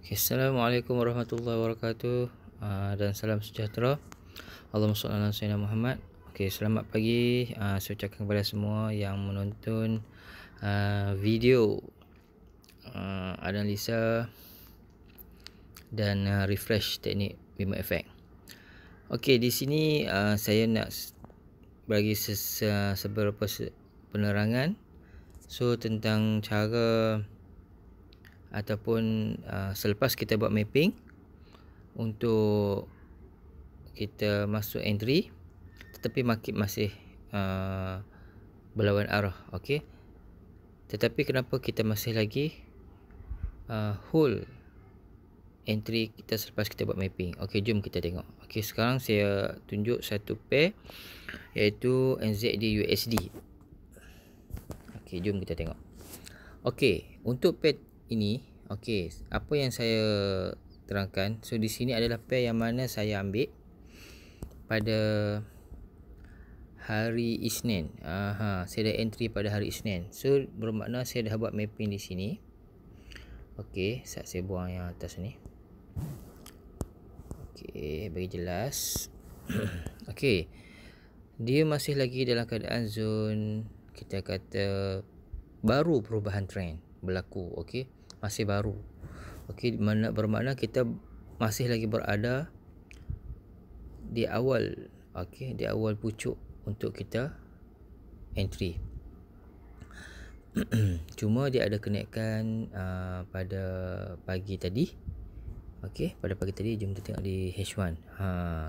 Okay, Assalamualaikum warahmatullahi wabarakatuh, dan salam sejahtera. Allahumma shalli ala sayyidina Muhammad. Okay, selamat pagi. Saya ucapkan kepada semua yang menonton video analisa dan refresh teknik Bima Effect. Okay, di sini saya nak bagi seberapa penerangan tentang cara ataupun selepas kita buat mapping untuk kita masuk entry, tetapi market masih berlawan arah. Okey, tetapi kenapa kita masih lagi hold entry kita selepas kita buat mapping? Okey, jom kita tengok. Okey, sekarang saya tunjuk satu pair, iaitu NZD USD. Okey, jom kita tengok. Okey, untuk pair ini, okey, apa yang saya terangkan, di sini adalah pair yang mana saya ambil pada hari Isnin. Saya dah entry pada hari Isnin. Bermakna saya dah buat mapping di sini. Okey, saya buang yang atas ni. Okey, bagi jelas. Okey, dia masih lagi dalam keadaan zone, kita kata baru perubahan trend berlaku. Okey, masih baru. Okey, bermakna kita masih lagi berada di awal, okey, di awal pucuk untuk kita entry. Cuma dia ada kenaikan pada pagi tadi. Okey, pada pagi tadi jom kita tengok di H1.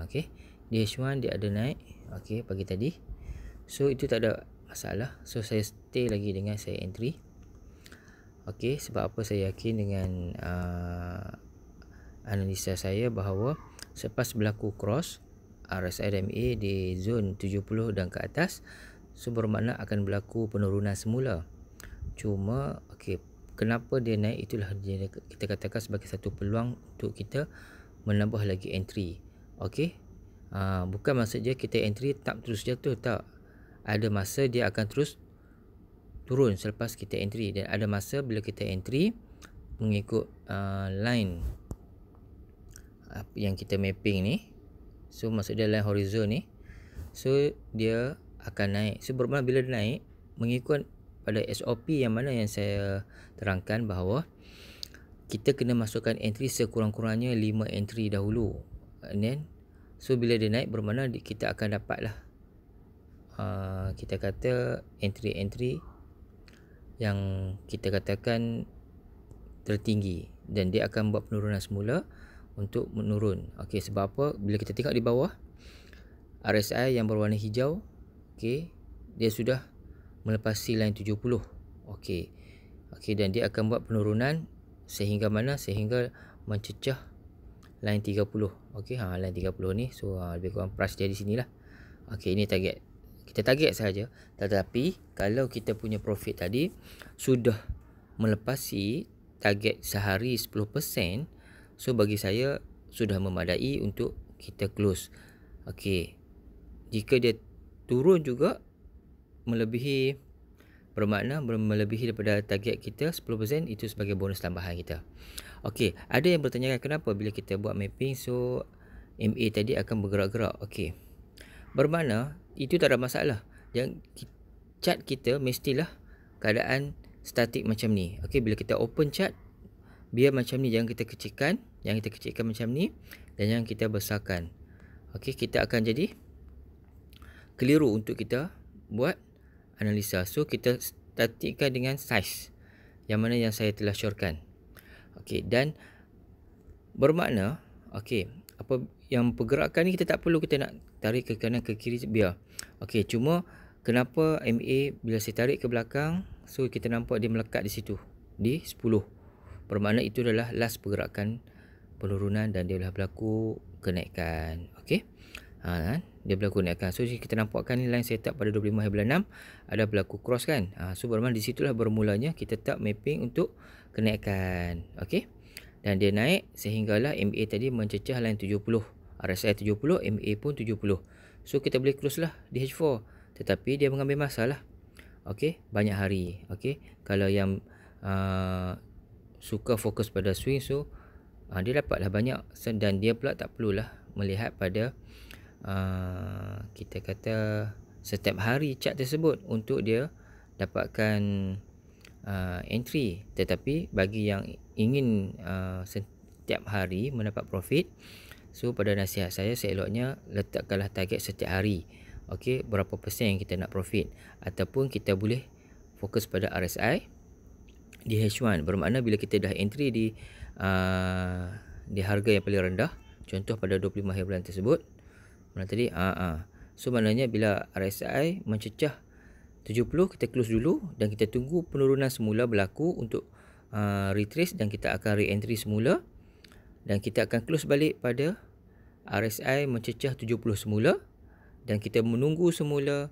Okey, di H1 dia ada naik, okey, pagi tadi. Itu tak ada masalah. Saya stay lagi dengan saya entry. Okey, sebab apa saya yakin dengan analisa saya bahawa selepas berlaku cross RSI dan MA di zon 70 dan ke atas, bermakna akan berlaku penurunan semula. Cuma okey, kenapa dia naik, itulah kita katakan sebagai satu peluang untuk kita menambah lagi entry. Okey, bukan maksudnya kita entry tak terus jatuh, tak. Ada masa dia akan terus turun selepas kita entry, dan ada masa bila kita entry mengikut line yang kita mapping ni, maksudnya line horizon ni, dia akan naik. Bermakna bila dia naik, mengikut pada SOP yang mana yang saya terangkan bahawa kita kena masukkan entry sekurang-kurangnya 5 entry dahulu, and then bila dia naik, bermakna kita akan dapatlah kita kata entry-entry yang kita katakan tertinggi, dan dia akan buat penurunan semula untuk menurun. Okey, sebab apa? Bila kita tengok di bawah RSI yang berwarna hijau, okey, dia sudah melepasi line 70. Okey, dan dia akan buat penurunan sehingga mana? Sehingga mencecah line 30. Okey, line 30 ni, lebih kurang price dia di sinilah. Okey, ini target. Kita target saja. Tetapi kalau kita punya profit tadi sudah melepasi target sehari 10%, bagi saya sudah memadai untuk kita close. Okey, jika dia turun juga melebihi, bermakna melebihi daripada target kita 10%, itu sebagai bonus tambahan kita. Okey, ada yang bertanya kenapa bila kita buat mapping MA tadi akan bergerak-gerak. Okey, bermakna itu tak ada masalah. Yang chart kita mestilah keadaan statik macam ni. Okey, bila kita open chart, biar macam ni, jangan kita kecilkan, macam ni, dan jangan kita besarkan. Okey, kita akan jadi keliru untuk kita buat analisa. Kita statikkan dengan size yang mana yang saya telah syorkan. Okey, dan bermakna okey, apa yang pergerakan ni kita tak perlu kita nak tarik ke kanan ke kiri, biar. Okey, cuma kenapa MA bila saya tarik ke belakang, kita nampak dia melekat di situ di 10. Bermakna itu adalah last pergerakan penurunan, dan dia dah berlaku kenaikan. Okey, dia berlaku kenaikan. Kita nampakkan ni line setup pada 25/6 ada berlaku cross kan. Bermakna di situlah bermulanya kita tak mapping untuk kenaikan. Okey, dan dia naik sehinggalah MA tadi mencecah line 70, RSI 70, MA pun 70. Kita boleh close lah di H4, tetapi dia mengambil masa lah. Okey, banyak hari. Okey, kalau yang suka fokus pada swing, dia dapatlah banyak, dan dia pula tak perlulah melihat pada kita kata setiap hari chart tersebut untuk dia dapatkan entry. Tetapi bagi yang ingin setiap hari mendapat profit, so pada nasihat saya, seeloknya letakkanlah target setiap hari. Okey, berapa persen yang kita nak profit, ataupun kita boleh fokus pada RSI di H1. Bermakna bila kita dah entry di harga yang paling rendah, contoh pada 25 hari bulan tersebut, mana tadi so maknanya bila RSI mencecah 70, kita close dulu dan kita tunggu penurunan semula berlaku untuk retrace, dan kita akan re-entry semula, dan kita akan close balik pada RSI mencecah 70 semula, dan kita menunggu semula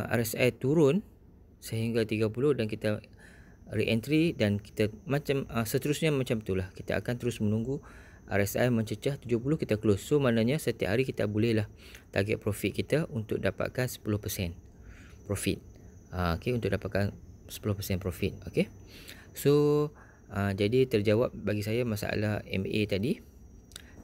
RSI turun sehingga 30 dan kita re-entry, dan kita macam seterusnya macam itulah. Kita akan terus menunggu RSI mencecah 70, kita close. So maknanya setiap hari kita bolehlah target profit kita untuk dapatkan 10% profit. Okey, untuk dapatkan 10% profit. Okey. So jadi terjawab bagi saya masalah MA tadi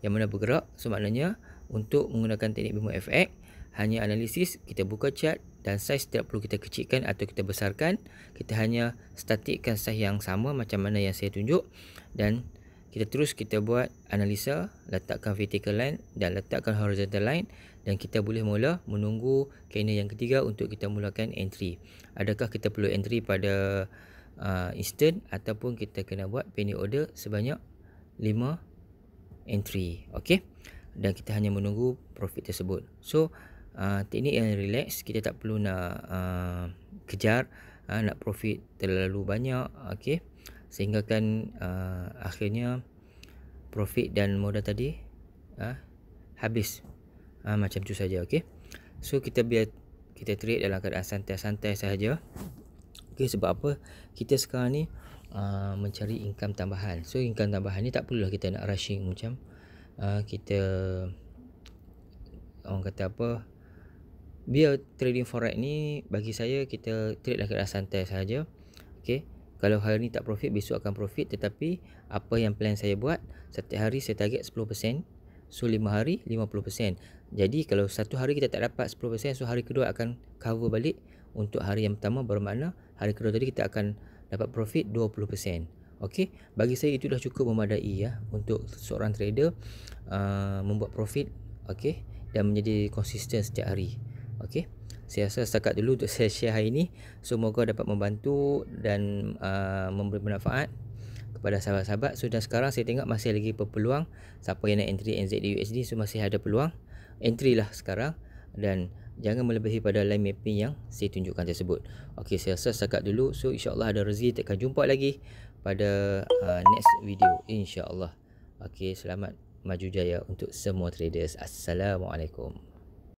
yang mana bergerak. So maknanya untuk menggunakan teknik BIMO FX, hanya analisis, kita buka chart dan size tidak perlu kita kecilkan atau kita besarkan. Kita hanya statikkan size yang sama macam mana yang saya tunjuk, dan kita buat analisa, letakkan vertical line dan letakkan horizontal line, dan kita boleh mula menunggu candle yang ketiga untuk kita mulakan entry. Adakah kita perlu entry pada instant, ataupun kita kena buat penny order sebanyak 5 entry. Okey, dan kita hanya menunggu profit tersebut. So teknik yang relax, kita tak perlu nak kejar nak profit terlalu banyak. Okey, sehingga kan akhirnya profit dan modal tadi habis macam tu saja. Okey, so kita biar kita trade dalam keadaan santai-santai saja. Okey, sebab apa kita sekarang ni mencari income tambahan. So income tambahan ni tak perlulah kita nak rushing macam kita orang kata apa, biar trading forex ni bagi saya kita trade dalam keadaan santai saja. Okey, kalau hari ni tak profit, besok akan profit. Tetapi apa yang plan saya buat, setiap hari saya target 10%, so 5 hari 50%. Jadi kalau satu hari kita tak dapat 10%, so hari kedua akan cover balik untuk hari yang pertama, bermakna hari kedua tadi kita akan dapat profit 20%. Okey, bagi saya itu dah cukup memadai ya untuk seorang trader membuat profit, okey, dan menjadi konsisten setiap hari. Okey, saya rasa setakat dulu untuk saya share hari ini. Semoga dapat membantu dan memberi manfaat kepada sahabat-sahabat. So dan sekarang saya tengok masih lagi berpeluang. Siapa yang nak entry NZD USD, so masih ada peluang. Entry lah sekarang, dan jangan melebihi pada line mapping yang saya tunjukkan tersebut. Okey, saya rasa setakat dulu. So insya-Allah ada rezeki, kita akan jumpa lagi pada next video insya-Allah. Okey, selamat maju jaya untuk semua traders. Assalamualaikum.